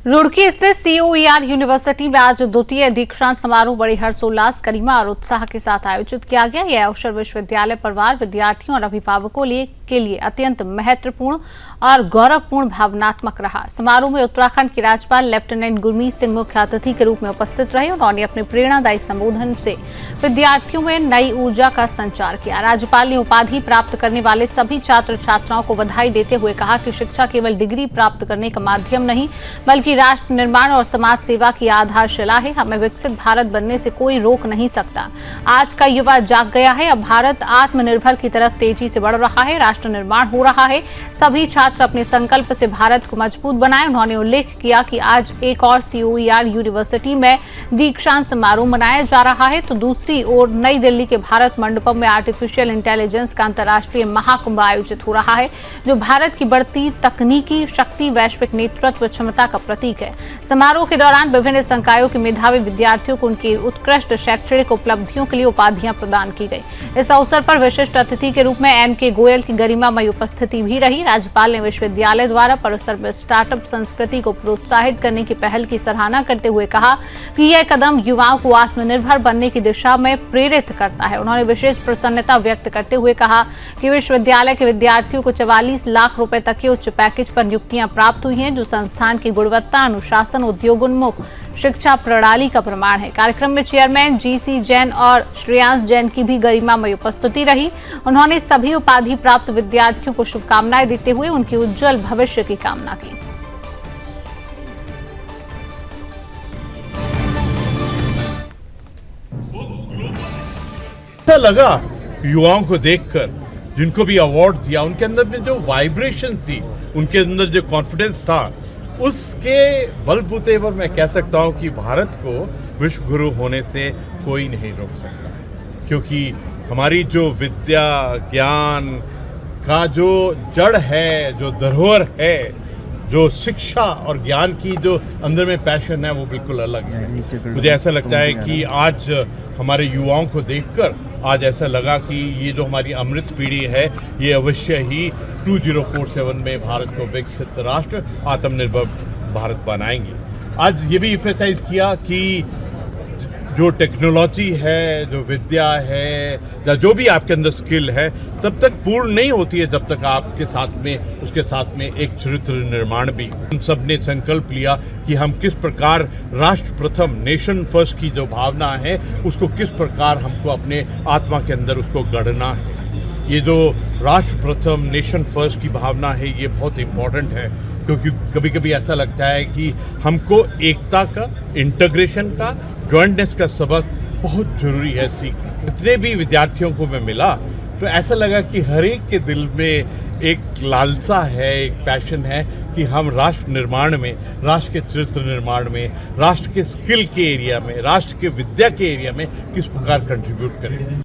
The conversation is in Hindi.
रुड़की स्थित COER यूनिवर्सिटी में आज द्वितीय दीक्षांत समारोह बड़े हर्षोल्लास, गरिमा और उत्साह के साथ आयोजित किया गया। यह अवसर विश्वविद्यालय परिवार, विद्यार्थियों और अभिभावकों के लिए अत्यंत महत्वपूर्ण और गौरवपूर्ण भावनात्मक रहा। समारोह में उत्तराखंड के राज्यपाल लेफ्टिनेंट गुरमीत सिंह मुख्य अतिथि के रूप में उपस्थित रहे। उन्होंने अपने प्रेरणादायी संबोधन से विद्यार्थियों में नई ऊर्जा का संचार किया। राज्यपाल ने उपाधि प्राप्त करने वाले सभी छात्र छात्राओं को बधाई देते हुए कहा कि शिक्षा केवल डिग्री प्राप्त करने का माध्यम नहीं, बल्कि राष्ट्र निर्माण और समाज सेवा की आधारशिला है। हमें विकसित भारत बनने से कोई रोक नहीं सकता। आज का युवा जाग गया है। अब भारत आत्मनिर्भर की तरफ तेजी से बढ़ रहा है। राष्ट्र निर्माण हो रहा है। सभी छात्र अपने संकल्प से भारत को मजबूत बनाएं। उन्होंने उल्लेख किया कि आज एक और COER यूनिवर्सिटी में दीक्षांत समारोह मनाया जा रहा है, तो दूसरी ओर नई दिल्ली के भारत मंडपम में आर्टिफिशियल इंटेलिजेंस का अंतर्राष्ट्रीय महाकुंभ आयोजित हो रहा है, जो भारत की बढ़ती तकनीकी शक्ति, वैश्विक नेतृत्व क्षमता का प्रतीक है। समारोह के दौरान विभिन्न संकायों के मेधावी विद्यार्थियों को उनकी उत्कृष्ट शैक्षणिक उपलब्धियों के लिए उपाधियां प्रदान की गई। इस अवसर पर विशिष्ट अतिथि के रूप में NK गोयल की गरिमामय उपस्थिति भी रही। राज्यपाल ने विश्वविद्यालय द्वारा परिसर में स्टार्टअप संस्कृति को प्रोत्साहित करने की पहल की सराहना करते हुए कहा कि यह कदम युवाओं को आत्मनिर्भर बनने की दिशा में प्रेरित करता है। उन्होंने विशेष प्रसन्नता व्यक्त करते हुए कहा कि विश्वविद्यालय के विद्यार्थियों को 44 लाख रुपए तक के उच्च पैकेज पर नियुक्तियां प्राप्त हुई हैं, जो संस्थान की गुणवत्ता, अनुशासन, उद्योगोन्मुख शिक्षा प्रणाली का प्रमाण है। कार्यक्रम में चेयरमैन GC जैन और श्रेयांश जैन की भी गरिमामय उपस्थिति रही। उन्होंने सभी उपाधि प्राप्त विद्यार्थियों को शुभकामनाएं देते हुए उनकी उज्जवल भविष्य की कामना की। ऐसा लगा युवाओं को देखकर, जिनको भी अवार्ड दिया, उनके अंदर में जो वाइब्रेशन थी, उनके अंदर जो कॉन्फिडेंस था, उसके बलबूते पर मैं कह सकता हूं कि भारत को विश्व गुरु होने से कोई नहीं रोक सकता। क्योंकि हमारी जो विद्या ज्ञान का जो जड़ है, जो धरोहर है, जो शिक्षा और ज्ञान की जो अंदर में पैशन है, वो बिल्कुल अलग है। मुझे ऐसा लगता है कि आज हमारे युवाओं को देखकर आज ऐसा लगा कि ये जो हमारी अमृत पीढ़ी है, ये अवश्य ही 2047 में भारत को विकसित राष्ट्र, आत्मनिर्भर भारत बनाएंगे। आज ये भी एम्फसाइज किया कि जो टेक्नोलॉजी है, जो विद्या है, या जो भी आपके अंदर स्किल है, तब तक पूर्ण नहीं होती है जब तक आपके साथ में, उसके साथ में एक चरित्र निर्माण भी। हम सब ने संकल्प लिया कि हम किस प्रकार राष्ट्र प्रथम, नेशन फर्स्ट की जो भावना है, उसको किस प्रकार हमको अपने आत्मा के अंदर उसको गढ़ना है। ये जो राष्ट्र प्रथम, नेशन फर्स्ट की भावना है, ये बहुत इम्पोर्टेंट है। क्योंकि कभी कभी ऐसा लगता है कि हमको एकता का, इंटीग्रेशन का, जॉइंटनेस का सबक बहुत जरूरी है सीखना। जितने भी विद्यार्थियों को मैं मिला, तो ऐसा लगा कि हर एक के दिल में एक लालसा है, एक पैशन है कि हम राष्ट्र निर्माण में, राष्ट्र के चरित्र निर्माण में, राष्ट्र के स्किल के एरिया में, राष्ट्र के विद्या के एरिया में किस प्रकार कंट्रीब्यूट करें।